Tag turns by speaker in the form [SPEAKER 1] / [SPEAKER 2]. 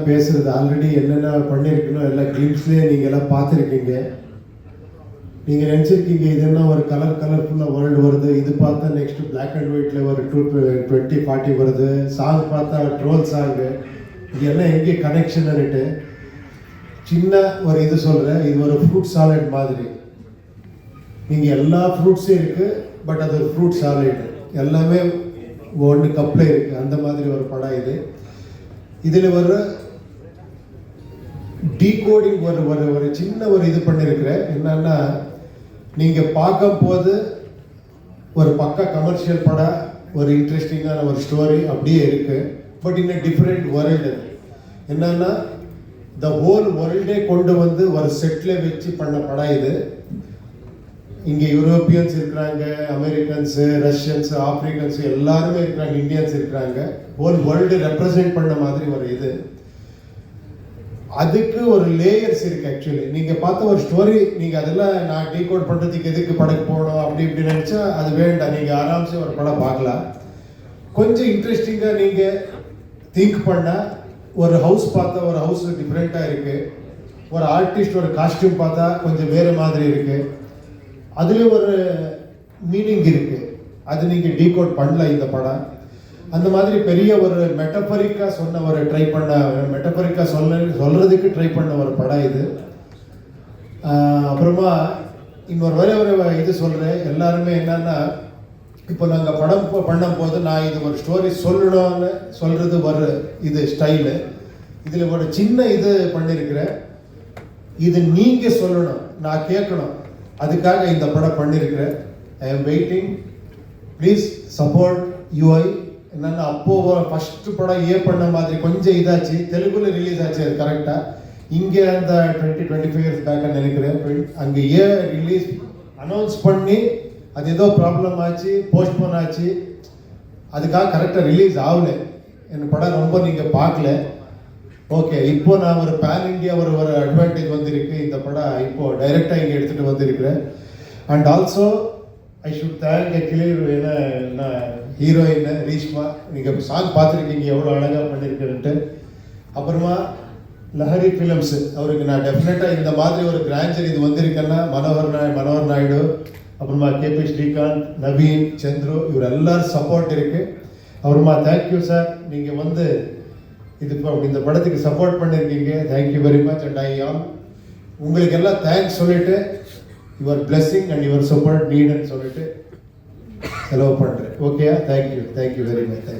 [SPEAKER 1] எல்லாம் பேசுறது ஆல்ரெடி என்னென்ன பண்ணியிருக்கணும் எல்லாம் கிளிம்ஸ்லேயே நீங்கள் எல்லாம் பார்த்துருக்கீங்க. நீங்கள் நினச்சிருக்கீங்க இது என்ன ஒரு கலர்ஃபுல்லாக வேர்ல்டு வருது, இது பார்த்தா நெக்ஸ்ட்டு பிளாக் அண்ட் ஒயிட்டில் ஒரு 2040 வருது, சாங் பார்த்தா ட்ரோல் சாங்கு, இது எல்லாம் எங்கே கனெக்ஷன்னுட்டு சின்ன ஒரு இது சொல்கிறேன். இது ஒரு ஃப்ரூட் சாலட் மாதிரி. நீங்கள் எல்லா ஃப்ரூட்ஸும் இருக்குது, பட் அது ஒரு ஃப்ரூட் சாலட், எல்லாமே ஒன்று கப்பில் இருக்குது. அந்த மாதிரி ஒரு படம் இது. இதில் ஒரு டீகோடிங் ஒரு சின்ன ஒரு இது பண்ணியிருக்கிறேன். என்னன்னா, நீங்கள் பார்க்கும்போது ஒரு பக்கா கமர்ஷியல் படம், ஒரு இன்ட்ரெஸ்டிங்கான ஒரு ஸ்டோரி அப்படியே இருக்குது. பட் இன்னும் டிஃப்ரெண்ட் வேர்ல்டு. என்னன்னா, த ஹோல் வேர்ல்டே கொண்டு வந்து ஒரு செட்டில் வச்சு பண்ண படம் இது. இங்கே யூரோப்பியன்ஸ் இருக்கிறாங்க, அமெரிக்கன்ஸு, ரஷ்யன்ஸு, ஆப்ரிக்கன்ஸு எல்லாருமே இருக்கிறாங்க, இந்தியன்ஸ் இருக்கிறாங்க. ஹோல் வேர்ல்டு ரெப்ரசென்ட் பண்ண மாதிரி ஒரு இது. அதுக்கு ஒரு லேயர்ஸ் இருக்குது. ஆக்சுவலி நீங்கள் பார்த்த ஒரு ஸ்டோரி, நீங்கள் அதெல்லாம் நான் டீகோட் பண்ணுறதுக்கு எதுக்கு படக்கு போகணும் அப்படி இப்படி நினச்சா அது வேண்டாம். நீங்கள் ஆராம்சே ஒரு படம் பார்க்கலாம். கொஞ்சம் இன்ட்ரெஸ்டிங்காக நீங்கள் திங்க் பண்ணால், ஒரு ஹவுஸ் பார்த்தா ஒரு ஹவுஸ் டிஃப்ரெண்ட்டாக இருக்குது, ஒரு ஆர்டிஸ்ட் ஒரு காஸ்டியூம் பார்த்தா கொஞ்சம் வேறு மாதிரி இருக்குது, அதுலேயும் ஒரு மீனிங் இருக்குது. அது நீங்கள் டீகோட் பண்ணல இந்த படம். அந்த மாதிரி பெரிய ஒரு மெட்டபரிக்காக சொல்கிறதுக்கு ட்ரை பண்ண ஒரு படம் இது. அப்புறமா இன்னொரு ஒரு இது சொல்கிறேன். எல்லாருமே என்னன்னா, இப்போ நாங்கள் படம் பண்ணும்போது நான் இது ஒரு ஸ்டோரி சொல்லணும்னு சொல்கிறது ஒரு இது ஸ்டைலு. இதில் ஒரு சின்ன இது பண்ணியிருக்கிறேன். இது நீங்கள் சொல்லணும், நான் கேட்கணும். அதுக்காக இந்த படம் பண்ணியிருக்கிறேன். I am waiting. Please support UI. என்னென்னா, அப்போது ஃபஸ்ட்டு படம் பண்ண மாதிரி கொஞ்சம் இதாச்சு. தெலுங்குல ரிலீஸ் ஆச்சு அது கரெக்டாக. இங்கே அந்த 20-25 இயர்ஸ் பேக்காக நினைக்கிறேன். அங்கே ரிலீஸ் அனௌன்ஸ் பண்ணி அது ஏதோ ப்ராப்ளம் ஆச்சு, போஸ்ட்போன் ஆச்சு. அதுக்காக கரெக்டாக ரிலீஸ் ஆகலை. என் படம் ரொம்ப நீங்கள் பார்க்கல. ஓகே, இப்போ நான் ஒரு பேன் இண்டியா ஒரு அட்வான்டேஜ் வந்திருக்கு. இந்த படம் இப்போது டைரெக்டாக இங்கே எடுத்துகிட்டு வந்திருக்கிறேன். And also I should thank actually என்ன ஹீரோயின் ரீஷ்மா. நீங்கள் சாங் பார்த்துருக்கீங்க எவ்வளோ அழகாக பண்ணியிருக்கேன்ட்டு. அப்புறமா லஹரி ஃபிலிம்ஸு, அவருக்கு நான் டெஃபினட்டாக இந்த மாதிரி ஒரு கிராண்டர் இது வந்திருக்கேன்னா மனோகர் நாயுடு, அப்புறமா கேபி ஸ்ரீகாந்த், நவீன், சந்துரு, இவர் எல்லாரும் சப்போர்ட் இருக்குது. அப்புறமா தேங்க்யூ சார், நீங்கள் வந்து இந்த படத்துக்கு சப்போர்ட் பண்ணியிருக்கீங்க. Thank you very much. அண்ட் உங்களுக்கு எல்லாம் தேங்க்ஸ் சொல்லிட்டு, your blessing and your support நீடுன்னு சொல்லிட்டு செலவு பண்ணுறேன். ஓகேயா? Thank you very much. தேங்க்யூ.